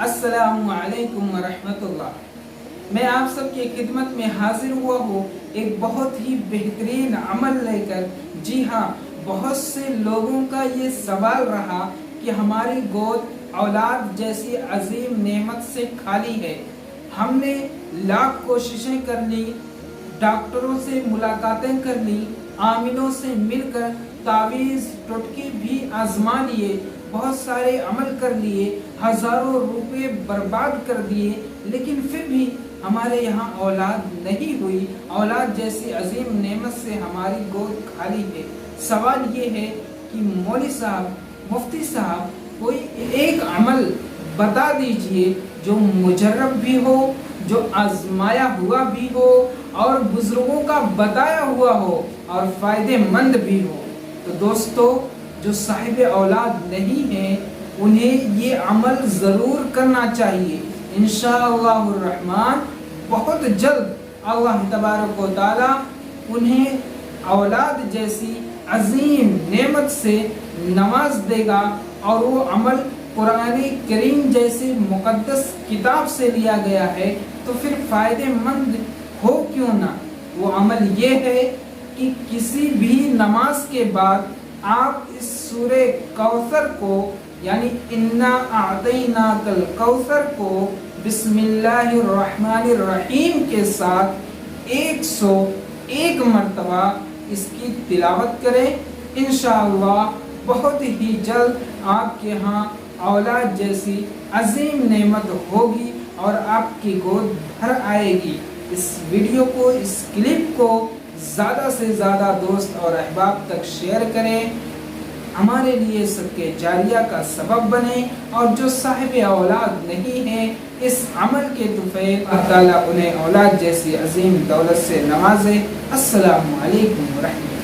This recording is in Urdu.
السلام علیکم ورحمۃ اللہ۔ میں آپ سب کی خدمت میں حاضر ہوا ہوں ایک بہت ہی بہترین عمل لے کر۔ جی ہاں، بہت سے لوگوں کا یہ سوال رہا کہ ہماری گود اولاد جیسی عظیم نعمت سے خالی ہے۔ ہم نے لاکھ کوششیں کر لی، ڈاکٹروں سے ملاقاتیں کر لی، آمنوں سے مل کر تعویذ ٹوٹکے بھی آزما لیے، بہت سارے عمل کر لیے، ہزاروں روپے برباد کر دیے، لیکن پھر بھی ہمارے یہاں اولاد نہیں ہوئی۔ اولاد جیسی عظیم نعمت سے ہماری گود خالی ہے۔ سوال یہ ہے کہ مولوی صاحب، مفتی صاحب، کوئی ایک عمل بتا دیجئے جو مجرب بھی ہو، جو آزمایا ہوا بھی ہو اور بزرگوں کا بتایا ہوا ہو اور فائدے مند بھی ہو۔ تو دوستو، جو صاحب اولاد نہیں ہیں انہیں یہ عمل ضرور کرنا چاہیے۔ انشاءاللہ الرحمن بہت جلد اللہ تبارک و تعالی انہیں اولاد جیسی عظیم نعمت سے نواز دے گا، اور وہ عمل قرآن کریم جیسی مقدس کتاب سے لیا گیا ہے تو پھر فائدے مند ہو کیوں نہ۔ وہ عمل یہ ہے کہ کسی بھی نماز کے بعد آپ اس سورہ کوثر کو، یعنی انا اعطیناک الکوثر کو بسم اللہ الرحمن الرحیم کے ساتھ 101 مرتبہ اس کی تلاوت کریں۔ انشاءاللہ بہت ہی جلد آپ کے ہاں اولاد جیسی عظیم نعمت ہوگی اور آپ کی گود بھر آئے گی۔ اس ویڈیو کو، اس کلپ کو زیادہ سے زیادہ دوست اور احباب تک شیئر کریں، ہمارے لیے صدقہ جاریہ کا سبب بنے، اور جو صاحب اولاد نہیں ہیں اس عمل کے توفیق اللہ تعالیٰ انہیں اولاد جیسی عظیم دولت سے نوازے۔ السلام علیکم ورحمۃ اللہ۔